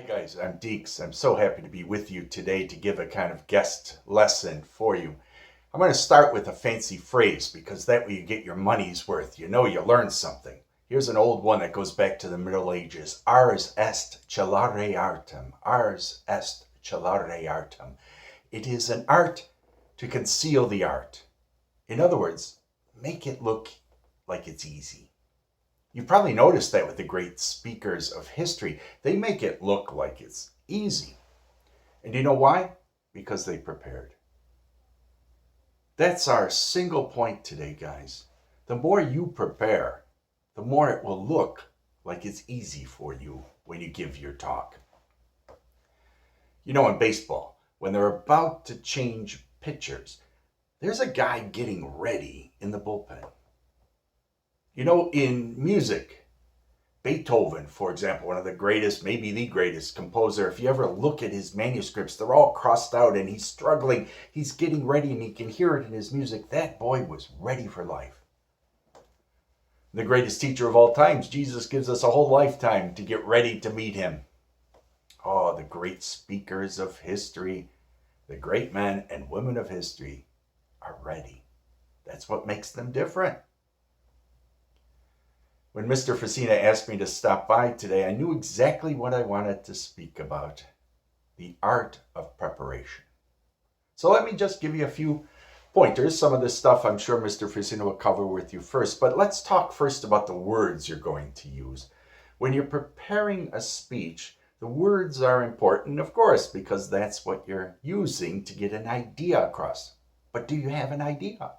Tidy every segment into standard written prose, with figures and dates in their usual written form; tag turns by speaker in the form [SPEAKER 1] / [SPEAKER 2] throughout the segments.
[SPEAKER 1] Hi guys, I'm Deeks. I'm so happy to be with you today to give a kind of guest lesson for you. I'm going to start with a fancy phrase because that way you get your money's worth. You know you learn something. Here's an old one that goes back to the Middle Ages. Ars est celare artem. Ars est celare artem. It is an art to conceal the art. In other words, make it look like it's easy. You probably noticed that with the great speakers of history. They make it look like it's easy. And you know why? Because they prepared. That's our single point today, guys. The more you prepare, the more it will look like it's easy for you when you give your talk. You know, in baseball, when they're about to change pitchers, there's a guy getting ready in the bullpen. You know, in music, Beethoven, for example, one of the greatest, maybe the greatest composer, if you ever look at his manuscripts, they're all crossed out and he's struggling. He's getting ready and he can hear it in his music. That boy was ready for life. The greatest teacher of all times, Jesus gives us a whole lifetime to get ready to meet him. Oh, the great speakers of history, the great men and women of history are ready. That's what makes them different. When Mr. Facina asked me to stop by today, I knew exactly what I wanted to speak about: the art of preparation. So let me just give you a few pointers. Some of this stuff I'm sure Mr. Facina will cover with you first, but let's talk first about the words you're going to use. When you're preparing a speech, the words are important, of course, because that's what you're using to get an idea across. But do you have an idea?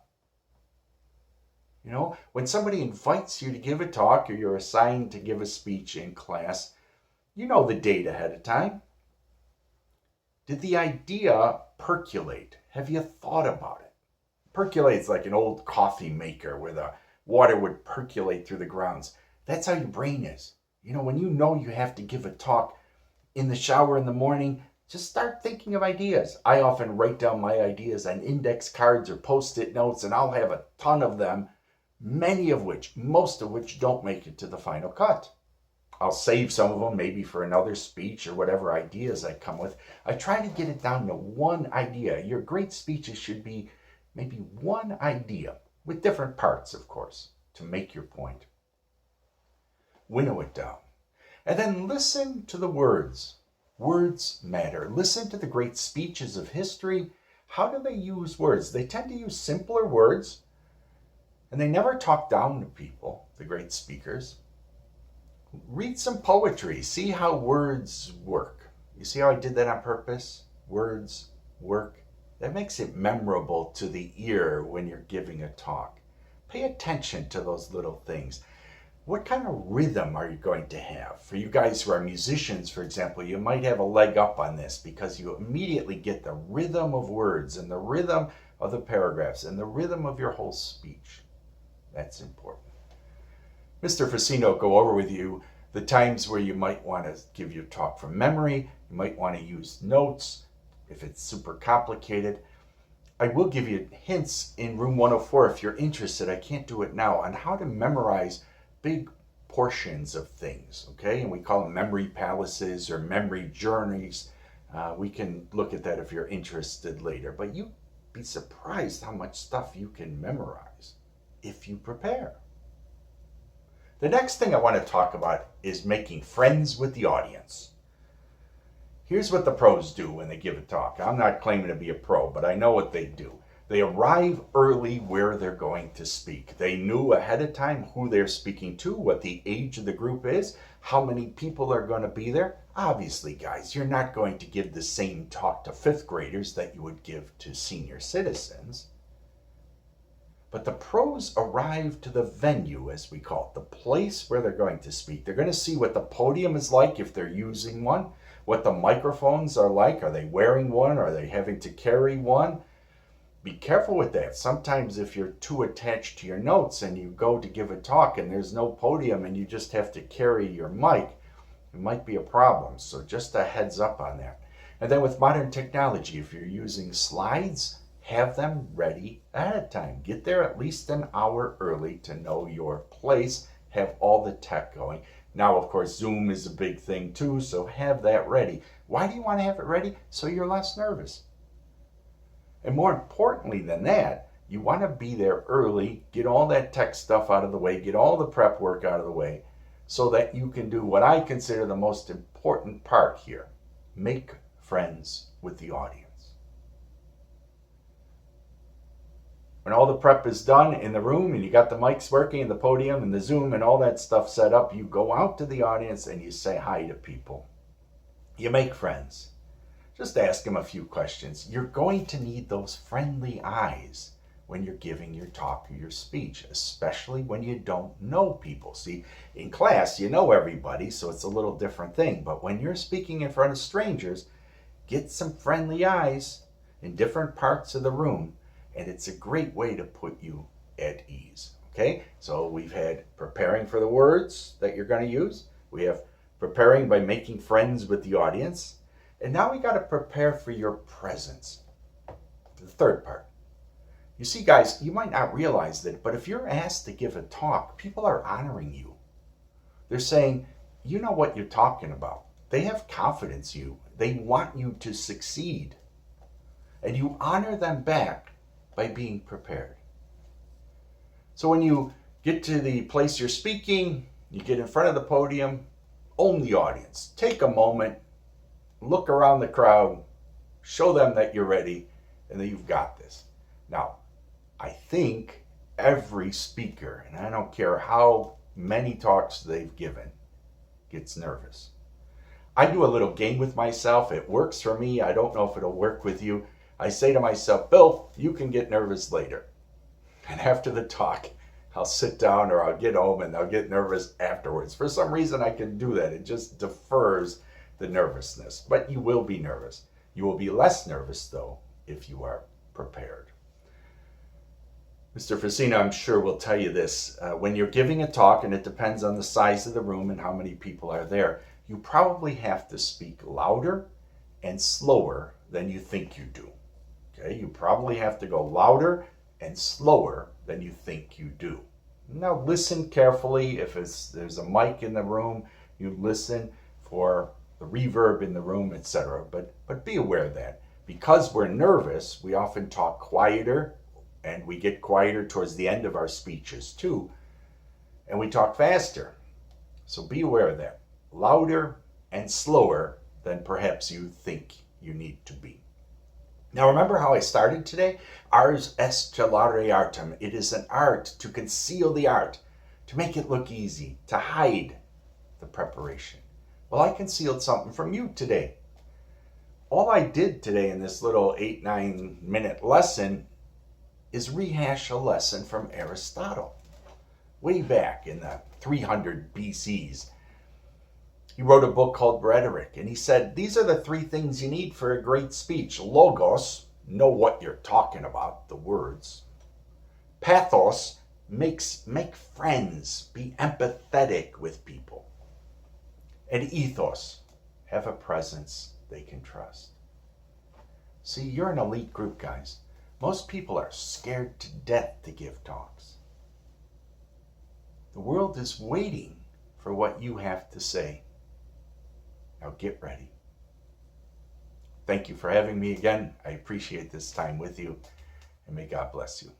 [SPEAKER 1] You know, when somebody invites you to give a talk or you're assigned to give a speech in class, you know the date ahead of time. Did the idea percolate? Have you thought about it? Percolate's like an old coffee maker where the water would percolate through the grounds. That's how your brain is. You know you have to give a talk in the shower in the morning, just start thinking of ideas. I often write down my ideas on index cards or post-it notes, and I'll have a ton of them. Most of which don't make it to the final cut. I'll save some of them maybe for another speech or whatever ideas I come with. I try to get it down to one idea. Your great speeches should be maybe one idea, with different parts, of course, to make your point. Winnow it down. And then listen to the words. Words matter. Listen to the great speeches of history. How do they use words? They tend to use simpler words. And they never talk down to people, the great speakers. Read some poetry. See how words work. You see how I did that on purpose? Words work. That makes it memorable to the ear when you're giving a talk. Pay attention to those little things. What kind of rhythm are you going to have? For you guys who are musicians, for example, you might have a leg up on this because you immediately get the rhythm of words and the rhythm of the paragraphs and the rhythm of your whole speech. That's important. Mr. Facina will go over with you the times where you might want to give your talk from memory. You might want to use notes if it's super complicated. I will give you hints in room 104 if you're interested. I can't do it now, on how to memorize big portions of things, okay? And we call them memory palaces or memory journeys. We can look at that if you're interested later. But you'd be surprised how much stuff you can memorize if you prepare. The next thing I want to talk about is making friends with the audience. Here's what the pros do when they give a talk. I'm not claiming to be a pro, but I know what they do. They arrive early where they're going to speak. They knew ahead of time who they're speaking to, what the age of the group is, how many people are going to be there. Obviously, guys, you're not going to give the same talk to fifth graders that you would give to senior citizens. But the pros arrive to the venue, as we call it, the place where they're going to speak. They're going to see what the podium is like if they're using one, what the microphones are like. Are they wearing one? Are they having to carry one? Be careful with that. Sometimes if you're too attached to your notes and you go to give a talk and there's no podium and you just have to carry your mic, it might be a problem. So just a heads up on that. And then with modern technology, if you're using slides, have them ready ahead of time. Get there at least an hour early to know your place. Have all the tech going. Now, of course, Zoom is a big thing too, so have that ready. Why do you want to have it ready? So you're less nervous. And more importantly than that, you want to be there early, get all that tech stuff out of the way, get all the prep work out of the way, so that you can do what I consider the most important part here: make friends with the audience. When all the prep is done in the room and you got the mics working and the podium and the Zoom and all that stuff set up, you go out to the audience and you say hi to people. You make friends. Just ask them a few questions. You're going to need those friendly eyes when you're giving your talk or your speech, especially when you don't know people. See, in class, you know everybody, so it's a little different thing. But when you're speaking in front of strangers, get some friendly eyes in different parts of the room, and it's a great way to put you at ease. Okay, so we've had preparing for the words that you're going to use. We have preparing by making friends with the audience. And now we got to prepare for your presence. The third part. You see, guys, you might not realize that, but if you're asked to give a talk, people are honoring you. They're saying, you know what you're talking about. They have confidence in you. They want you to succeed. And you honor them back by being prepared. So when you get to the place you're speaking, you get in front of the podium, own the audience. Take a moment, look around the crowd, show them that you're ready, and that you've got this. Now, I think every speaker, and I don't care how many talks they've given, gets nervous. I do a little game with myself. It works for me. I don't know if it'll work with you. I say to myself, Bill, you can get nervous later. And after the talk, I'll sit down or I'll get home and I'll get nervous afterwards. For some reason, I can do that. It just defers the nervousness. But you will be nervous. You will be less nervous, though, if you are prepared. Mr. Facina, I'm sure, will tell you this. When you're giving a talk, and it depends on the size of the room and how many people are there, you probably have to speak louder and slower than you think you do. Okay, you probably have to go louder and slower than you think you do. Now listen carefully. If there's a mic in the room, you listen for the reverb in the room, etc. But be aware of that. Because we're nervous, we often talk quieter, and we get quieter towards the end of our speeches too. And we talk faster. So be aware of that. Louder and slower than perhaps you think you need to be. Now remember how I started today? Ars est celare artem. It is an art to conceal the art, to make it look easy, to hide the preparation. Well, I concealed something from you today. All I did today in this little 8-9 minute lesson is rehash a lesson from Aristotle. Way back in the 300 BCs. He wrote a book called Rhetoric, and he said, these are the 3 things you need for a great speech. Logos, know what you're talking about, the words. Pathos, make friends, be empathetic with people. And ethos, have a presence they can trust. See, you're an elite group, guys. Most people are scared to death to give talks. The world is waiting for what you have to say. Now get ready. Thank you for having me again. I appreciate this time with you, and may God bless you.